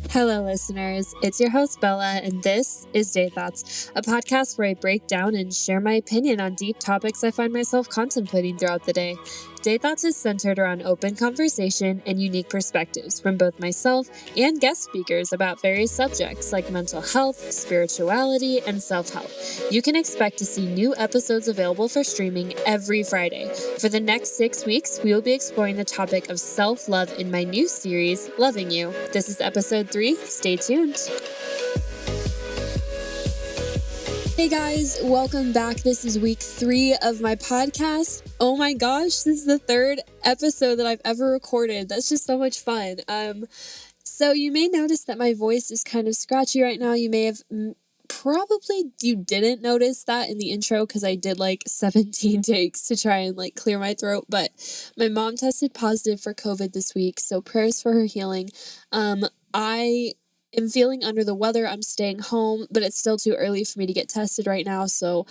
Hello, listeners. It's your host, Bella, and this is Day Thoughts, a podcast where I break down and share my opinion on deep topics I find myself contemplating throughout the day. Day Thoughts is centered around open conversation and unique perspectives from both myself and guest speakers about various subjects like mental health, spirituality, and self-help. You can expect to see new episodes available for streaming every Friday. For the next 6 weeks, we will be exploring the topic of self-love in my new series, Loving You. This is episode 3. Stay tuned. Hey guys, welcome back. This is week 3 of my podcast. Oh my gosh, this is the 3rd episode that I've ever recorded. That's just so much fun. So you may notice that my voice is kind of scratchy right now. You may have probably you didn't notice that in the intro because I did like 17 takes to try and like clear my throat, but my mom tested positive for COVID this week, so prayers for her healing. I am feeling under the weather. I'm staying home, but it's still too early for me to get tested right now, so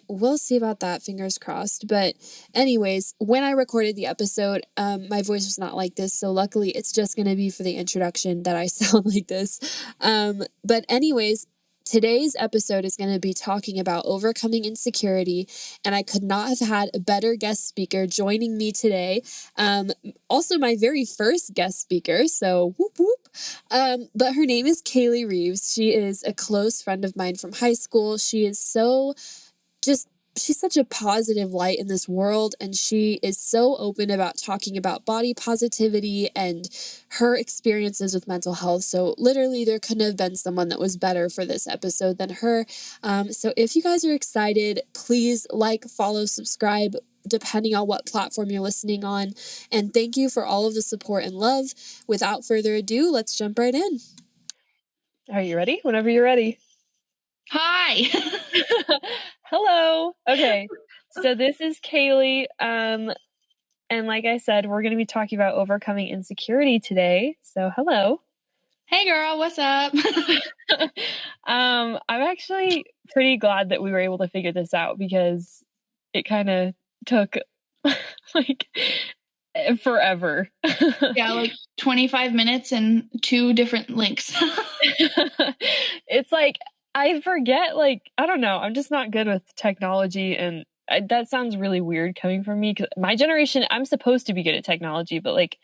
we'll see about that, fingers crossed. But anyways, when I recorded the episode, my voice was not like this, so luckily it's just going to be for the introduction that I sound like this. But anyways, today's episode is going to be talking about overcoming insecurity, and I could not have had a better guest speaker joining me today. Also my very first guest speaker, so whoop whoop. But her name is Kaylee Reeves. She is a close friend of mine from high school. She is she's such a positive light in this world, and she is so open about talking about body positivity and her experiences with mental health. So literally there couldn't have been someone that was better for this episode than her. So if you guys are excited, please like, follow, subscribe, depending on what platform you're listening on. And thank you for all of the support and love. Without further ado, let's jump right in. Are you ready? Whenever you're ready. Hi. Hello. Okay. So this is Kaylee. And like I said, we're going to be talking about overcoming insecurity today. So hello. Hey girl, what's up? I'm actually pretty glad that we were able to figure this out because it kind of took like forever. Yeah, like 25 minutes and 2 different links. It's like, I forget, like, I don't know. I'm just not good with technology, and that sounds really weird coming from me because my generation, I'm supposed to be good at technology, but like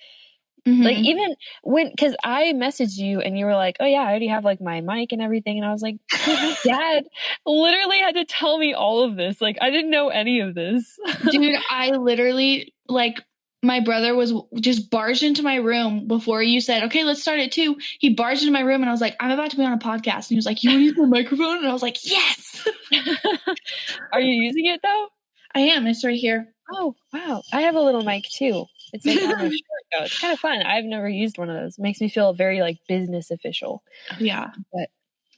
even because I messaged you and you were like, oh yeah, I already have like my mic and everything. And I was like, my dad literally had to tell me all of this. Like, I didn't know any of this. Dude, I literally, like, my brother was just barged into my room before you said, okay, let's start at 2. He barged into my room and I was like, I'm about to be on a podcast. And he was like, you want to use my microphone? And I was like, yes. Are you using it though? I am. It's right here. Oh, wow. I have a little mic too. It's like on my shirt though. It's kind of fun. I've never used one of those. It makes me feel very like business official. Yeah. But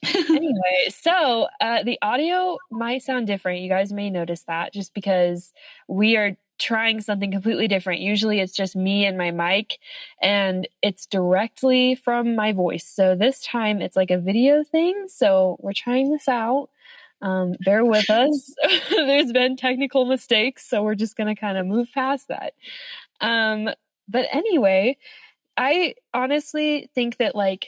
anyway, so the audio might sound different. You guys may notice that just because we are trying something completely different. Usually it's just me and my mic, and it's directly from my voice. So this time it's like a video thing. So we're trying this out. Bear with us. There's been technical mistakes, so we're just going to kind of move past that. But anyway, I honestly think that like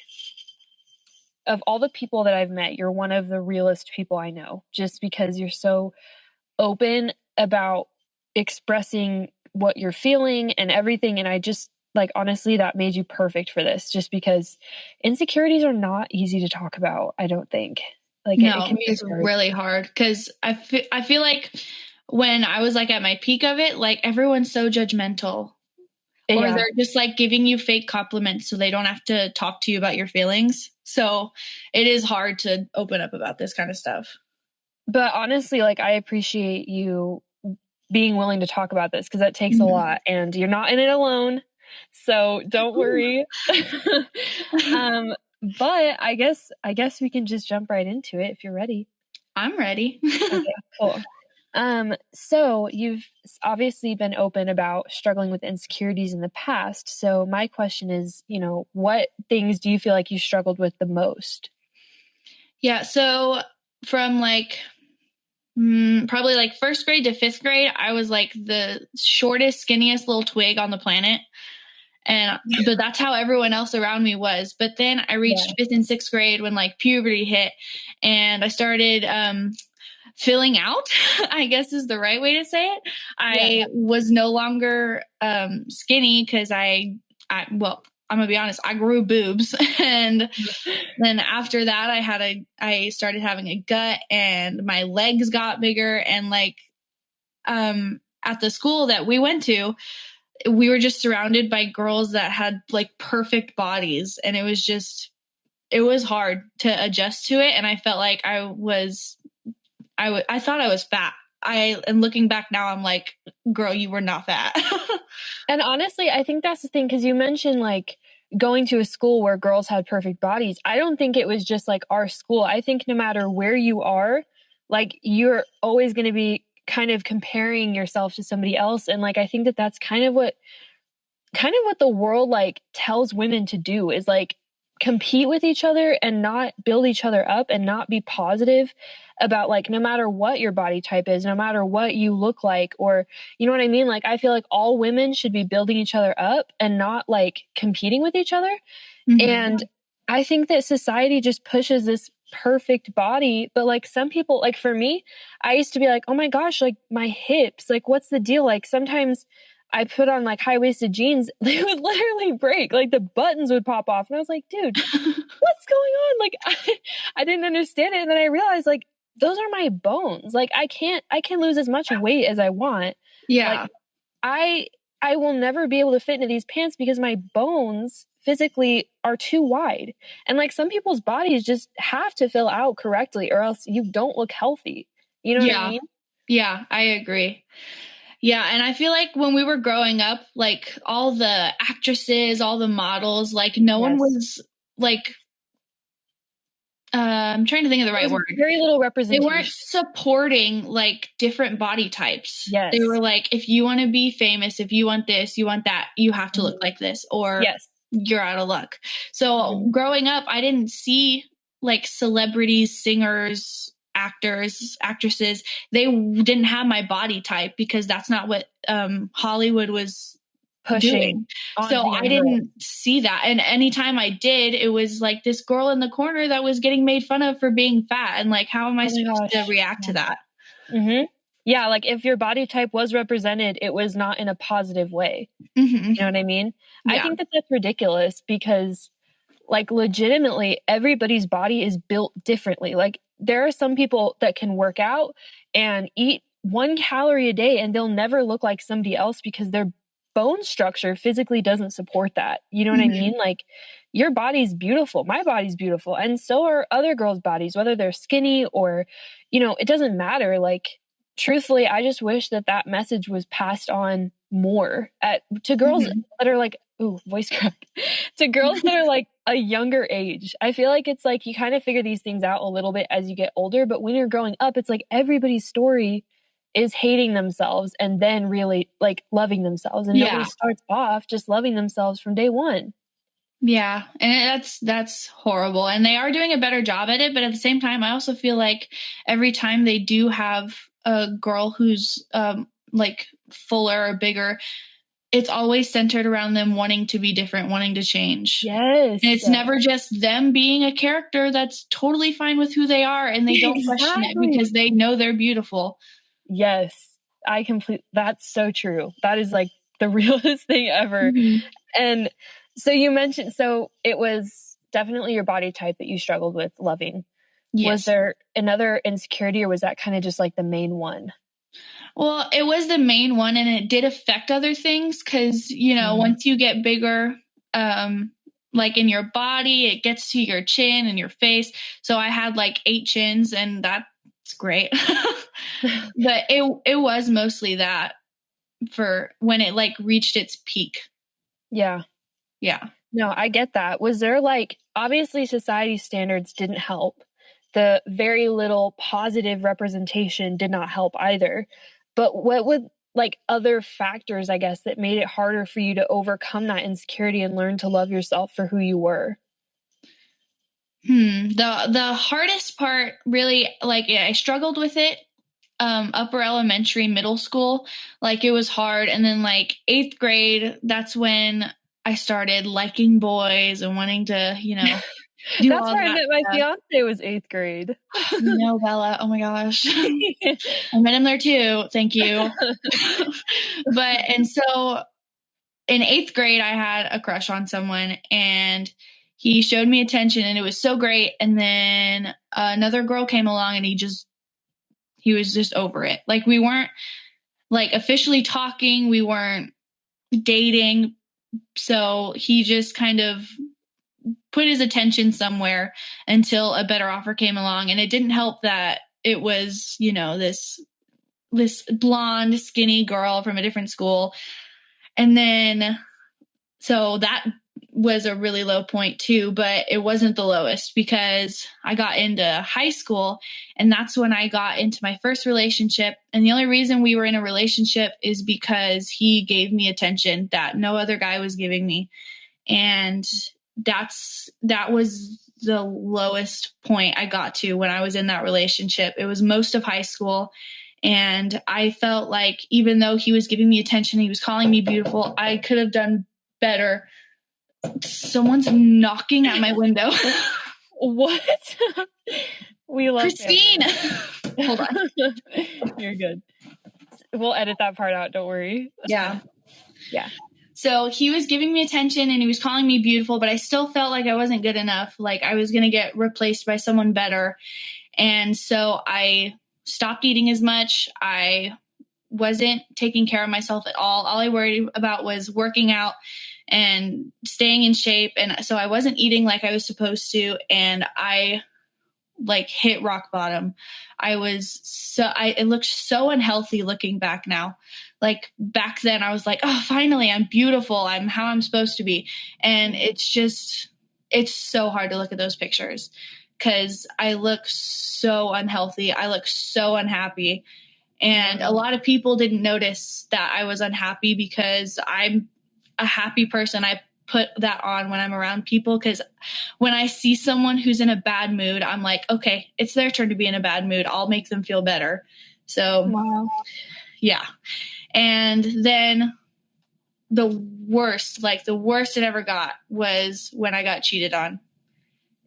of all the people that I've met, you're one of the realest people I know, just because you're so open about expressing what you're feeling and everything. And I just like, honestly, that made you perfect for this, just because insecurities are not easy to talk about, I don't think. Like, no, it can be it's really hard because I feel like when I was like at my peak of it, like everyone's so judgmental. Or they're just like giving you fake compliments so they don't have to talk to you about your feelings. So it is hard to open up about this kind of stuff. But honestly, like, I appreciate you being willing to talk about this because that takes a lot, and you're not in it alone. So don't worry. But I guess we can just jump right into it if you're ready. I'm ready. Okay, cool. So you've obviously been open about struggling with insecurities in the past. So my question is, what things do you feel like you struggled with the most? Yeah. So from like probably like 1st grade to 5th grade, I was like the shortest, skinniest little twig on the planet. But that's how everyone else around me was. But then I reached 5th and 6th grade when like puberty hit, and I started filling out, I guess is the right way to say it. I was no longer skinny because well, I'm gonna be honest, I grew boobs. And then after that I started having a gut, and my legs got bigger, and like at the school that we went to, we were just surrounded by girls that had like perfect bodies, and it was hard to adjust to it. And I felt like I thought I was fat. And looking back now, I'm like, girl, you were not fat. And honestly, I think that's the thing, because you mentioned like going to a school where girls had perfect bodies. I don't think it was just like our school. I think no matter where you are, like you're always going to be kind of comparing yourself to somebody else. And like, I think that that's kind of what the world like tells women to do, is like compete with each other and not build each other up, and not be positive about like, no matter what your body type is, no matter what you look like, or you know what I mean? Like, I feel like all women should be building each other up and not like competing with each other. Mm-hmm. And I think that society just pushes this perfect body. But like some people, like for me, I used to be like, oh my gosh, like my hips, like what's the deal? Like sometimes I put on like high-waisted jeans, they would literally break, like the buttons would pop off. And I was like, dude, what's going on? Like I didn't understand it. And then I realized like, those are my bones. Like I can lose as much weight as I want. Yeah. Like I will never be able to fit into these pants because my bones physically are too wide. And like some people's bodies just have to fill out correctly, or else you don't look healthy. You know what I mean? Yeah, I agree. Yeah, and I feel like when we were growing up, like all the actresses, all the models, like no one was like, I'm trying to think of the right word. Very little representation. They weren't supporting like different body types. Yes. They were like, if you want to be famous, if you want this, you want that, you have to look like this, or you're out of luck. So growing up, I didn't see like celebrities, singers, actors, actresses. They didn't have my body type because that's not what Hollywood was pushing. So I didn't see that. And anytime I did, it was like this girl in the corner that was getting made fun of for being fat. And like, how am I supposed to react to that? Mm-hmm. Yeah. Like if your body type was represented, it was not in a positive way. You know what I mean? I think that that's ridiculous, because like legitimately everybody's body is built differently. Like there are some people that can work out and eat 1 calorie a day and they'll never look like somebody else because their bone structure physically doesn't support that. You know what I mean? Like your body's beautiful. My body's beautiful. And so are other girls' bodies, whether they're skinny or, you know, it doesn't matter. Like truthfully, I just wish that that message was passed on more to girls that are like, ooh, voice crack, to girls that are like a younger age. I feel like it's like you kind of figure these things out a little bit as you get older, but when you're growing up, it's like everybody's story is hating themselves and then really like loving themselves, and nobody starts off just loving themselves from day one. Yeah, and that's horrible. And they are doing a better job at it, but at the same time, I also feel like every time they do have a girl who's like fuller or bigger, it's always centered around them wanting to be different, wanting to change. Yes. And it's never just them being a character that's totally fine with who they are, and they don't question it because they know they're beautiful. Yes, that's so true. That is like the realest thing ever. And so you mentioned, so it was definitely your body type that you struggled with loving. Yes. Was there another insecurity, or was that kind of just like the main one? Well, it was the main one, and it did affect other things because, you know, once you get bigger, like in your body, it gets to your chin and your face. So I had like 8 chins, and that's great. But it was mostly that for when it like reached its peak. Yeah. Yeah. No, I get that. Was there like, obviously society standards didn't help. The very little positive representation did not help either. But what would like other factors, I guess, that made it harder for you to overcome that insecurity and learn to love yourself for who you were? The hardest part really, like, I struggled with it upper elementary, middle school. Like it was hard. And then like 8th grade, that's when I started liking boys and wanting to, do That's all where I that met my stuff. fiance was 8th grade. No, Bella. Oh my gosh. I met him there too. Thank you. And so in 8th grade, I had a crush on someone and he showed me attention and it was so great. And then another girl came along and he was just over it. Like we weren't like officially talking. We weren't dating. So he just kind of put his attention somewhere until a better offer came along. And it didn't help that it was, this blonde, skinny girl from a different school. And then, so that was a really low point too, but it wasn't the lowest because I got into high school and that's when I got into my first relationship. And the only reason we were in a relationship is because he gave me attention that no other guy was giving me. And that was the lowest point I got to when I was in that relationship. It was most of high school. And I felt like even though he was giving me attention, he was calling me beautiful, I could have done better. Someone's knocking at my window. What? We love Christine. Hold on. You're good. We'll edit that part out. Don't worry. Yeah. Yeah. So he was giving me attention and he was calling me beautiful, but I still felt like I wasn't good enough. Like I was going to get replaced by someone better. And so I stopped eating as much. I wasn't taking care of myself at all. All I worried about was working out and staying in shape. And so I wasn't eating like I was supposed to. And I like hit rock bottom. It looked so unhealthy looking back now. Like back then I was like, oh, finally I'm beautiful. I'm how I'm supposed to be. And it's so hard to look at those pictures because I look so unhealthy. I look so unhappy. And a lot of people didn't notice that I was unhappy because I'm a happy person. I put that on when I'm around people because when I see someone who's in a bad mood, I'm like, okay, it's their turn to be in a bad mood. I'll make them feel better. So, wow. Yeah. And then the worst it ever got was when I got cheated on.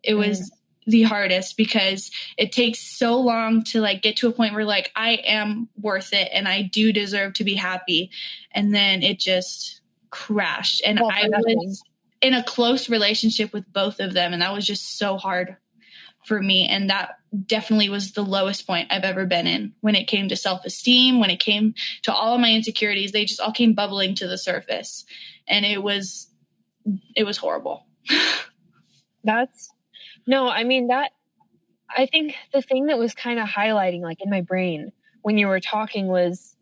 It was the hardest because it takes so long to like get to a point where like I am worth it and I do deserve to be happy. And then it just crashed. And I was in a close relationship with both of them. And that was just so hard for me. And that definitely was the lowest point I've ever been in when it came to self-esteem, when it came to all of my insecurities. They just all came bubbling to the surface. And it was horrible. I think the thing that was kind of highlighting like in my brain when you were talking was,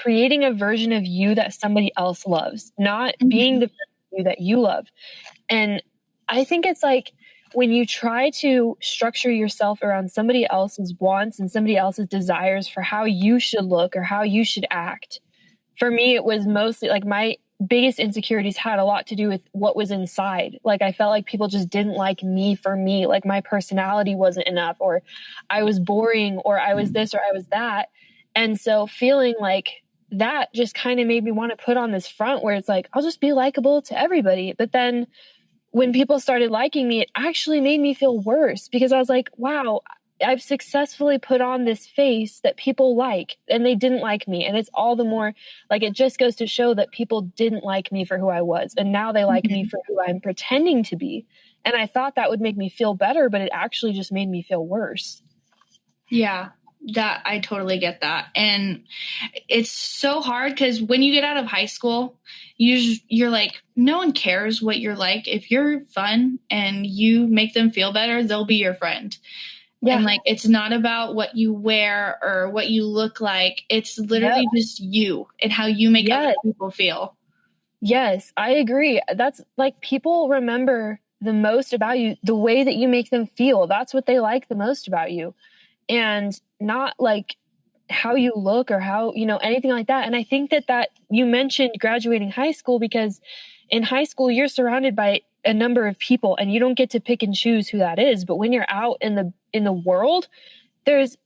creating a version of you that somebody else loves, not being the version of you that you love. And I think it's like when you try to structure yourself around somebody else's wants and somebody else's desires for how you should look or how you should act. For me, it was mostly like my biggest insecurities had a lot to do with what was inside. Like I felt like people just didn't like me for me. Like my personality wasn't enough, or I was boring, or I was this, or I was that. And so feeling like that just kind of made me want to put on this front where it's like, I'll just be likable to everybody. But then when people started liking me, it actually made me feel worse because I was like, wow, I've successfully put on this face that people like and they didn't like me. And it's all the more like, it just goes to show that people didn't like me for who I was. And now they like me for who I'm pretending to be. And I thought that would make me feel better, but it actually just made me feel worse. Yeah, that I totally get that. And it's so hard because when you get out of high school, you're like, no one cares what you're like. If you're fun and you make them feel better, they'll be your friend. Yeah. And like, it's not about what you wear or what you look like. It's literally just you and how you make other people feel. Yes, I agree. That's like people remember the most about you, the way that you make them feel. That's what they like the most about you. And not like how you look or how, anything like that. And I think that you mentioned graduating high school because in high school, you're surrounded by a number of people and you don't get to pick and choose who that is. But when you're out in the world, there's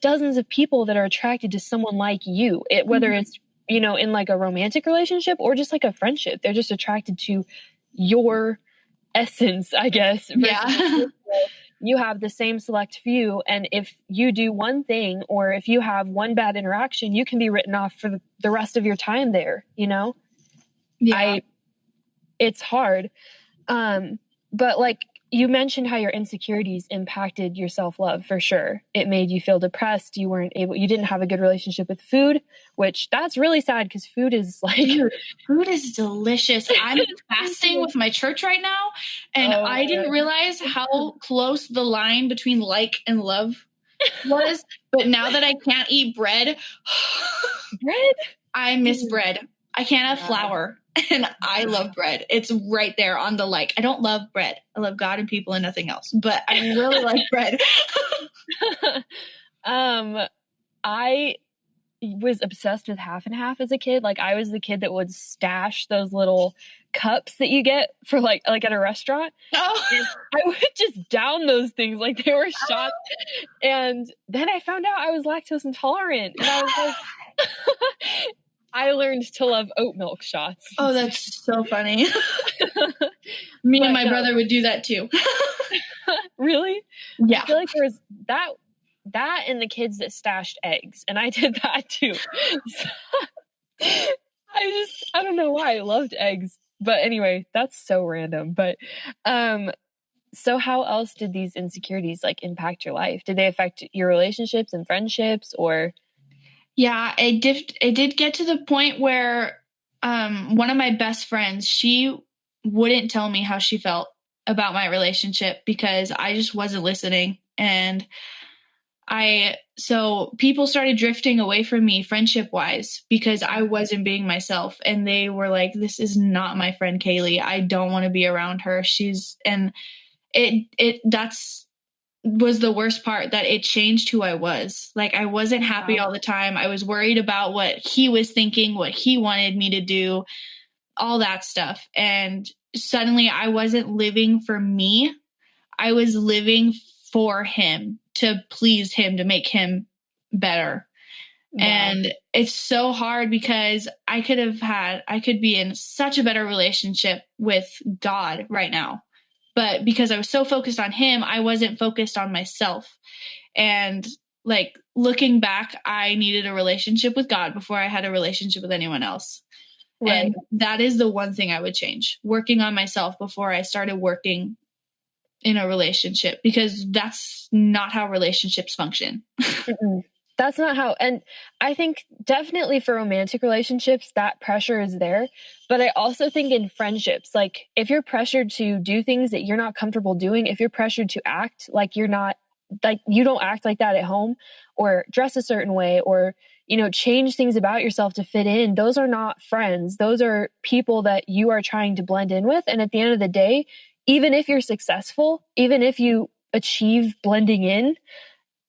dozens of people that are attracted to someone like you, whether it's you know, in like a romantic relationship or just like a friendship. They're just attracted to your essence, I guess. Yeah. You have the same select few, and if you do one thing or if you have one bad interaction, you can be written off for the rest of your time there, you know? Yeah. It's hard. But like you mentioned how your insecurities impacted your self-love for sure. It made you feel depressed. You didn't have a good relationship with food, which that's really sad because food is like Dude, food is delicious. I'm fasting with my church right now, and I didn't realize how close the line between like and love was. But now that I can't eat bread, I miss bread. I can't have flour, and I love bread. It's right there on the like. I don't love bread. I love God and people and nothing else, but I really like bread. I was obsessed with half and half as a kid. Like I was the kid that would stash those little cups that you get for like at a restaurant. Oh. I would just down those things like they were shots. And then I found out I was lactose intolerant, and I was like, I learned to love oat milk shots. Oh, that's so funny. Me and my brother would do that too. Really? Yeah. I feel like there was that and the kids that stashed eggs, and I did that too. So, I don't know why I loved eggs, but anyway, that's so random. But so how else did these insecurities like impact your life? Did they affect your relationships and friendships, or? Yeah, it did get to the point where one of my best friends, she wouldn't tell me how she felt about my relationship because I just wasn't listening. And so people started drifting away from me friendship wise because I wasn't being myself, and they were like, this is not my friend Kaylee. I don't want to be around her. That's was the worst part, that it changed who I was. Like I wasn't happy all the time. I was worried about what he was thinking, what he wanted me to do, all that stuff. And suddenly I wasn't living for me. I was living for him, to please him, to make him better. Wow. And it's so hard because I could be in such a better relationship with God right now. But because I was so focused on him, I wasn't focused on myself. And like looking back, I needed a relationship with God before I had a relationship with anyone else. Right. And that is the one thing I would change, working on myself before I started working in a relationship, because that's not how relationships function. That's not how, and I think definitely for romantic relationships, that pressure is there. But I also think in friendships, like if you're pressured to do things that you're not comfortable doing, if you're pressured to act like you don't act like that at home, or dress a certain way, or, you know, change things about yourself to fit in, those are not friends. Those are people that you are trying to blend in with. And at the end of the day, even if you're successful, even if you achieve blending in,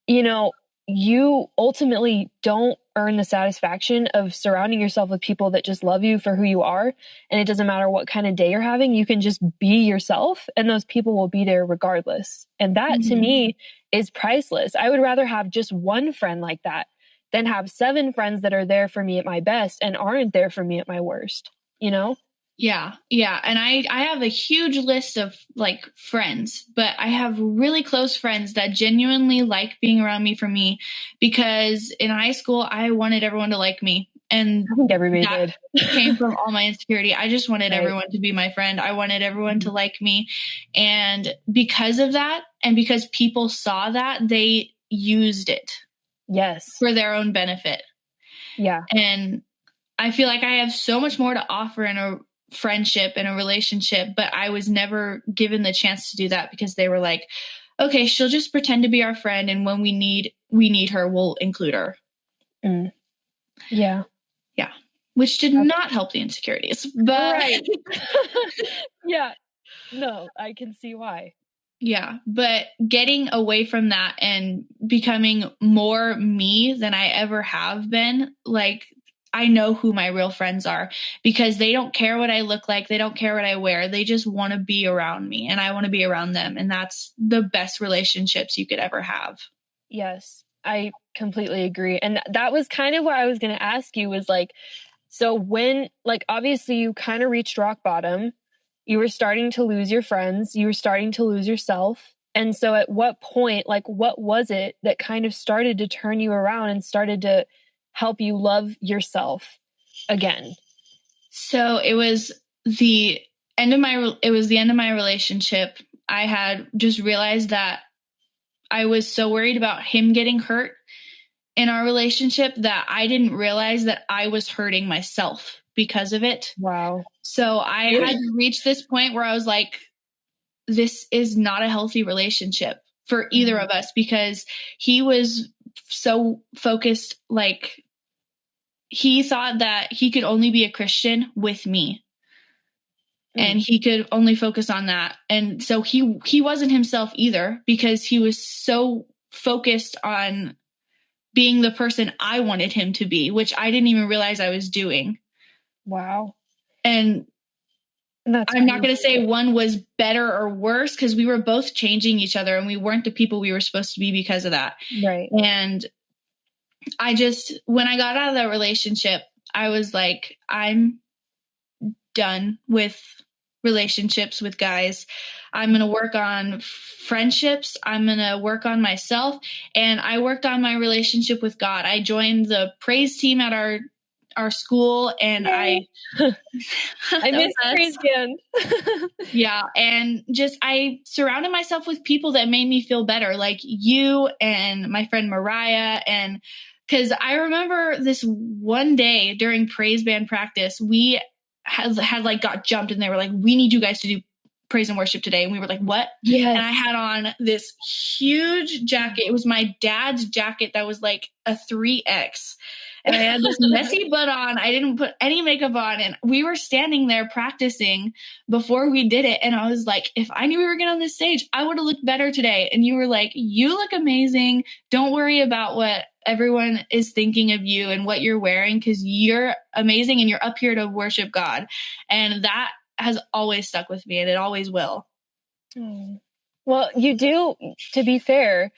you know, you ultimately don't earn the satisfaction of surrounding yourself with people that just love you for who you are. And it doesn't matter what kind of day you're having, you can just be yourself, and those people will be there regardless. And that to me is priceless. I would rather have just one friend like that than have 7 friends that are there for me at my best and aren't there for me at my worst, you know? Yeah. Yeah. And I have a huge list of like friends, but I have really close friends that genuinely like being around me for me, because in high school, I wanted everyone to like me. And I think everybody did. Came from all my insecurity. I just wanted everyone to be my friend. I wanted everyone to like me. And because of that, and because people saw that, they used it. Yes. For their own benefit. Yeah. And I feel like I have so much more to offer in a friendship and a relationship, but I was never given the chance to do that because they were like, okay, she'll just pretend to be our friend, and when we need her, we'll include her. Yeah. Yeah. Which did not help the insecurities. But right. Yeah. No, I can see why. Yeah. But getting away from that and becoming more me than I ever have been, like, I know who my real friends are, because they don't care what I look like. They don't care what I wear. They just want to be around me, and I want to be around them. And that's the best relationships you could ever have. Yes. I completely agree. And that was kind of what I was going to ask you was like, so when, like, obviously you kind of reached rock bottom, you were starting to lose your friends, you were starting to lose yourself. And so at what point, like, what was it that kind of started to turn you around and started to help you love yourself again? So it was the end of my relationship. I had just realized that I was so worried about him getting hurt in our relationship that I didn't realize that I was hurting myself because of it. Wow. So I had to reach this point where I was like, this is not a healthy relationship for either of us, because he was so focused, like he thought that he could only be a Christian with me. And he could only focus on that. And so he wasn't himself either, because he was so focused on being the person I wanted him to be, which I didn't even realize I was doing. Wow. And that's I'm not going to say one was better or worse, because we were both changing each other and we weren't the people we were supposed to be because of that. Right. And when I got out of that relationship, I was like, I'm done with relationships with guys. I'm going to work on friendships. I'm going to work on myself. And I worked on my relationship with God. I joined the praise team at our school, and Yay. I miss praise band. Yeah. And just, I surrounded myself with people that made me feel better, like you and my friend Mariah. And because I remember this one day during praise band practice, we had like got jumped, and they were like, we need you guys to do praise and worship today. And we were like, what? Yes. And I had on this huge jacket. It was my dad's jacket that was like a 3X. And I had this messy butt on. I didn't put any makeup on. And we were standing there practicing before we did it. And I was like, if I knew we were getting on this stage, I would have looked better today. And you were like, you look amazing. Don't worry about what everyone is thinking of you and what you're wearing, because you're amazing and you're up here to worship God. And that has always stuck with me, and it always will. Well, you do, to be fair,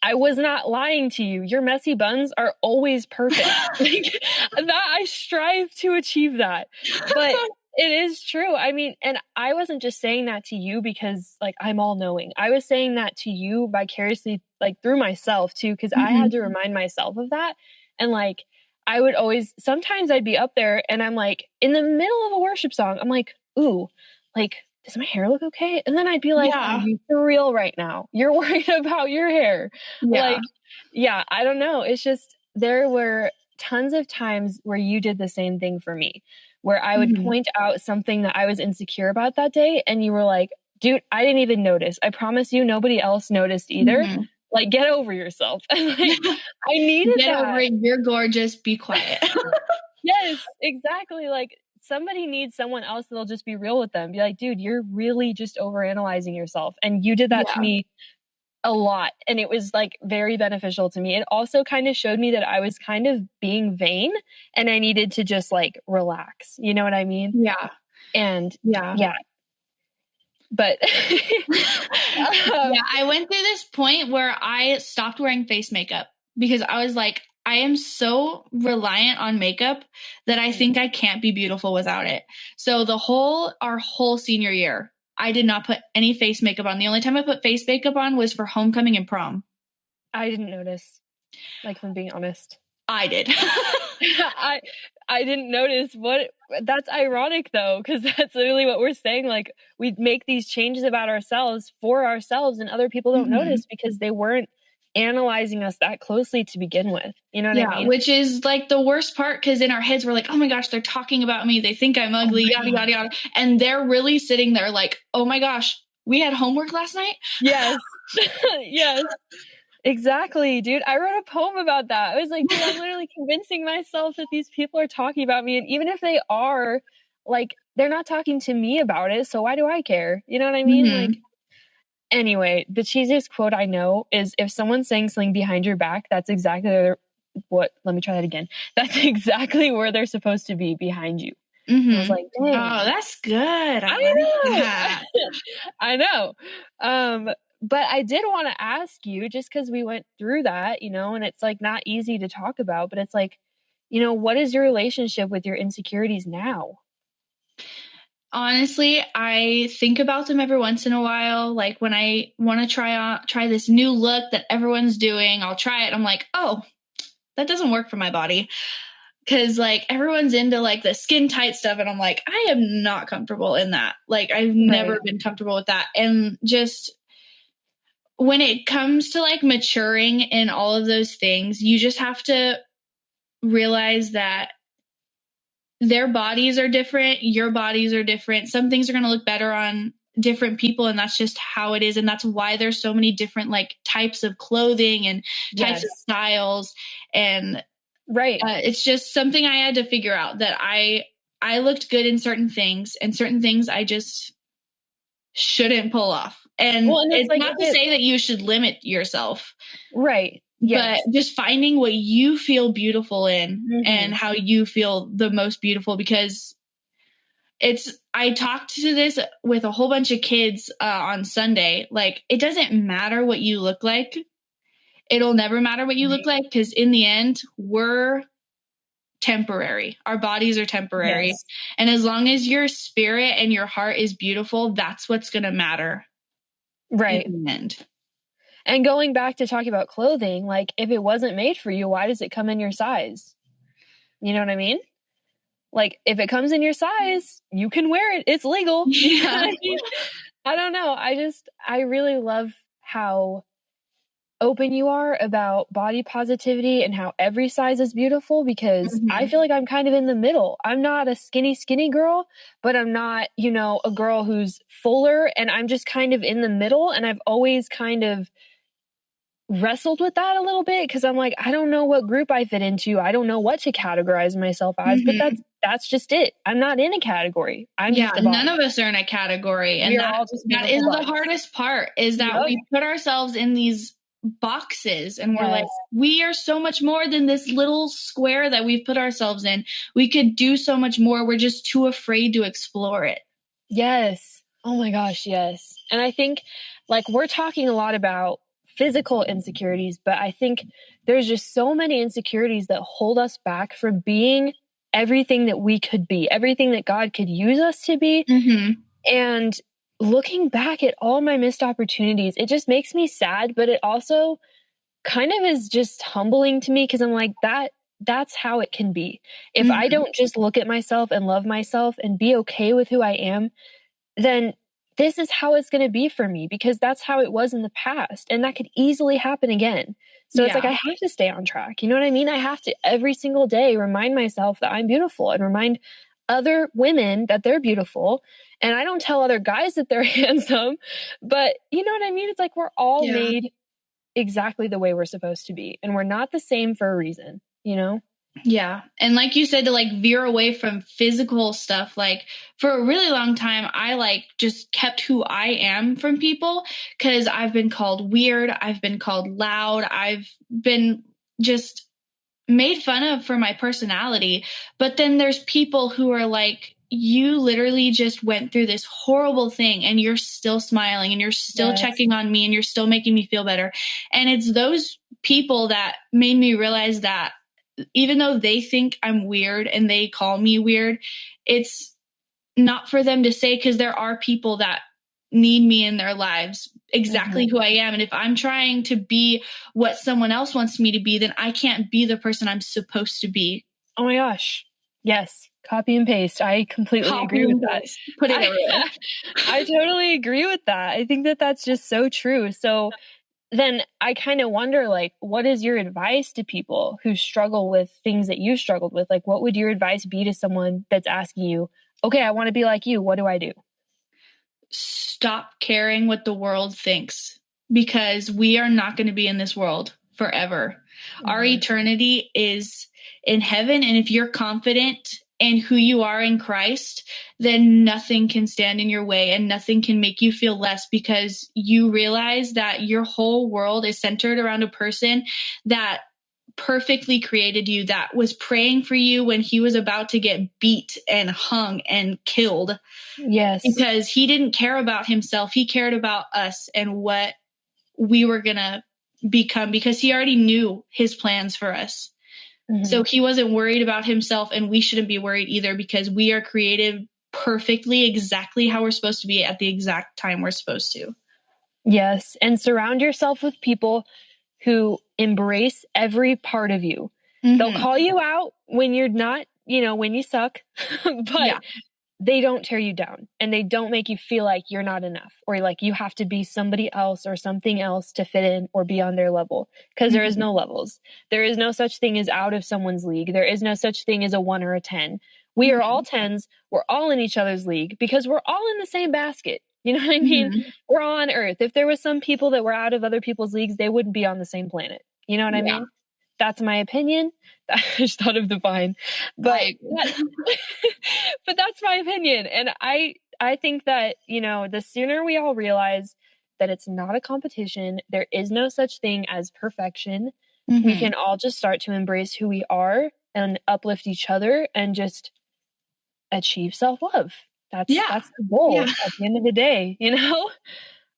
I was not lying to you. Your messy buns are always perfect. Like, that I strive to achieve that. But it is true. I mean, and I wasn't just saying that to you because like I'm all knowing. I was saying that to you vicariously, like through myself too, because I had to remind myself of that. And like, I would always, sometimes I'd be up there and I'm like, in the middle of a worship song, I'm like, ooh, like, does my hair look okay? And then I'd be like, are you for real right now? You're worried about your hair. Yeah. Like, yeah, I don't know. It's just, there were tons of times where you did the same thing for me, where I would point out something that I was insecure about that day. And you were like, dude, I didn't even notice. I promise you, nobody else noticed either. Like, get over yourself. Like, I needed get that. over it. You're gorgeous. Be quiet. Yes, exactly. Like, somebody needs someone else that'll just be real with them. Be like, dude, you're really just overanalyzing yourself. And you did that to me a lot. And it was like very beneficial to me. It also kind of showed me that I was kind of being vain and I needed to just like relax. You know what I mean? Yeah. And yeah. But I went through this point where I stopped wearing face makeup because I was like, I am so reliant on makeup that I think I can't be beautiful without it. So our whole senior year, I did not put any face makeup on. The only time I put face makeup on was for homecoming and prom. I didn't notice, like, if I'm being honest. I did. I didn't notice. That's ironic though, because that's literally what we're saying. Like, we make these changes about ourselves for ourselves, and other people don't notice because they weren't analyzing us that closely to begin with. You know what I mean? Which is like the worst part, because in our heads we're like, oh my gosh, they're talking about me. They think I'm ugly, yada, yada, yada. And they're really sitting there like, oh my gosh, we had homework last night? Yes. Yes. Exactly, dude. I wrote a poem about that. I was like, dude, I'm literally convincing myself that these people are talking about me. And even if they are, like, they're not talking to me about it. So why do I care? You know what I mean? Like, anyway, the cheesiest quote I know is, if someone's saying something behind your back, that's exactly let me try that again. That's exactly where they're supposed to be, behind you. I was like, dang. Oh, that's good. I know. I know. but I did want to ask you, just because we went through that, you know, and it's like not easy to talk about, but it's like, you know, what is your relationship with your insecurities now? Honestly, I think about them every once in a while. Like when I want to try this new look that everyone's doing, I'll try it. I'm like, oh, that doesn't work for my body. Cause like everyone's into like the skin tight stuff. And I'm like, I am not comfortable in that. Like I've never been comfortable with that. And just when it comes to like maturing in all of those things, you just have to realize that their bodies are different. Your bodies are different. Some things are going to look better on different people. And that's just how it is. And that's why there's so many different like types of clothing and types of styles. And it's just something I had to figure out, that I looked good in certain things, and certain things I just shouldn't pull off. And it's like, not to say that you should limit yourself. Right. Yes. But just finding what you feel beautiful in and how you feel the most beautiful, because I talked to this with a whole bunch of kids on Sunday. Like, it doesn't matter what you look like. It'll never matter what you look like, because in the end, we're temporary. Our bodies are temporary. Yes. And as long as your spirit and your heart is beautiful, that's what's going to matter. Right. In the end. And going back to talking about clothing, like if it wasn't made for you, why does it come in your size? You know what I mean? Like if it comes in your size, you can wear it. It's legal. Yeah. I don't know. I really love how open you are about body positivity and how every size is beautiful, because I feel like I'm kind of in the middle. I'm not a skinny girl, but I'm not, you know, a girl who's fuller, and I'm just kind of in the middle. And I've always kind of wrestled with that a little bit, because I'm like, I don't know what group I fit into. I don't know what to categorize myself as, but that's just it. I'm not in a category. I'm just a body. None of us are in a category. And that is the hardest part, is that we put ourselves in these boxes, and we're like, we are so much more than this little square that we've put ourselves in. We could do so much more. We're just too afraid to explore it. Yes. Oh my gosh, yes. And I think like we're talking a lot about physical insecurities, but I think there's just so many insecurities that hold us back from being everything that we could be, everything that God could use us to be. And looking back at all my missed opportunities, it just makes me sad, but it also kind of is just humbling to me, because I'm like, that's how it can be. If I don't just look at myself and love myself and be okay with who I am, then this is how it's going to be for me, because that's how it was in the past. And that could easily happen again. So it's like, I have to stay on track. You know what I mean? I have to every single day remind myself that I'm beautiful, and remind other women that they're beautiful. And I don't tell other guys that they're handsome, but you know what I mean? It's like, we're all made exactly the way we're supposed to be, and we're not the same for a reason, you know? Yeah. And like you said, to like veer away from physical stuff, like for a really long time, I like just kept who I am from people, because I've been called weird. I've been called loud. I've been just made fun of for my personality. But then there's people who are like, you literally just went through this horrible thing, and you're still smiling, and you're still checking on me, and you're still making me feel better. And it's those people that made me realize that even though they think I'm weird and they call me weird, it's not for them to say, because there are people that need me in their lives exactly who I am. And if I'm trying to be what someone else wants me to be, then I can't be the person I'm supposed to be. Oh my gosh. Yes. Copy and paste. I completely agree with that. Put it everywhere. I totally agree with that. I think that that's just so true. So then I kind of wonder, like, what is your advice to people who struggle with things that you struggled with? Like, what would your advice be to someone that's asking you, okay, I want to be like you. What do I do? Stop caring what the world thinks, because we are not going to be in this world forever. Our eternity is in heaven. And if you're confident in who you are in Christ, then nothing can stand in your way, and nothing can make you feel less, because you realize that your whole world is centered around a person that perfectly created you, that was praying for you when he was about to get beat and hung and killed. Yes. Because he didn't care about himself. He cared about us and what we were going to become, because he already knew his plans for us. Mm-hmm. So he wasn't worried about himself, and we shouldn't be worried either, because we are created perfectly, exactly how we're supposed to be at the exact time we're supposed to. Yes. And surround yourself with people who embrace every part of you. Mm-hmm. They'll call you out when you're not, when you suck, but they don't tear you down, and they don't make you feel like you're not enough, or like you have to be somebody else or something else to fit in or be on their level, because there is no levels. There is no such thing as out of someone's league. There is no such thing as a 1 or a 10. We are all 10s. We're all in each other's league because we're all in the same basket. You know what I mean? We're all on Earth. If there was some people that were out of other people's leagues, they wouldn't be on the same planet. You know what I mean? That's my opinion. I just thought of the vine, but but that's my opinion. And I think that, the sooner we all realize that it's not a competition, there is no such thing as perfection. We can all just start to embrace who we are and uplift each other and just achieve self-love. That's the goal at the end of the day,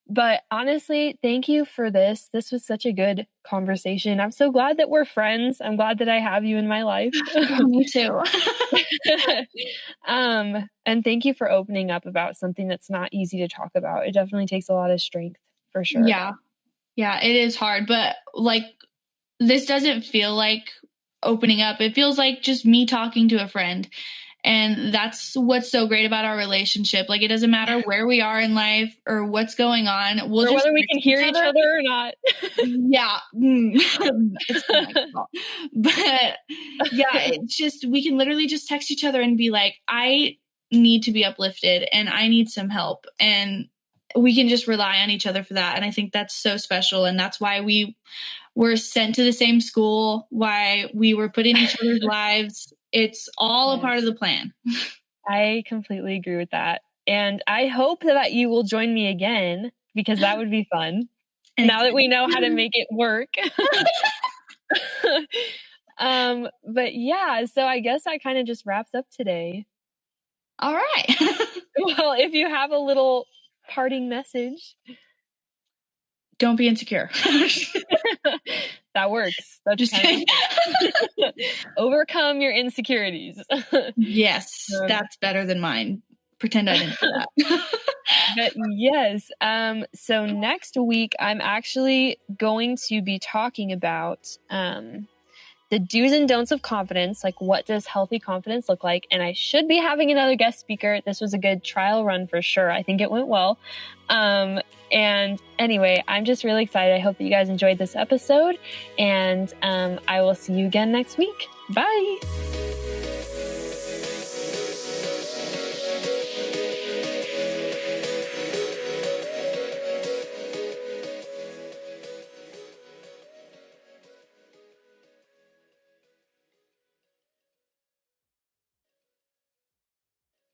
But honestly, thank you for this. This was such a good conversation. I'm so glad that we're friends. I'm glad that I have you in my life. Me too. And thank you for opening up about something that's not easy to talk about. It definitely takes a lot of strength, for sure. Yeah. Yeah, it is hard, but like, this doesn't feel like opening up. It feels like just me talking to a friend. And that's what's so great about our relationship. Like, it doesn't matter where we are in life or what's going on. Or whether we can hear each other or not. Yeah. It's my fault. But it's just, we can literally just text each other and be like, I need to be uplifted and I need some help. And we can just rely on each other for that. And I think that's so special. And that's why we were sent to the same school, why we were put in each other's lives. It's all a part of the plan. I completely agree with that. And I hope that you will join me again, because that would be fun. Now that we know how to make it work. But yeah, so I guess that kind of just wraps up today. All right. Well, if you have a little parting message. Don't be insecure. That works. That's just kind of overcome your insecurities. Yes, that's better than mine. Pretend I didn't do that. But yes. So next week, I'm actually going to be talking about the do's and don'ts of confidence. Like, what does healthy confidence look like? And I should be having another guest speaker. This was a good trial run for sure. I think it went well. And anyway, I'm just really excited. I hope that you guys enjoyed this episode, and I will see you again next week. Bye.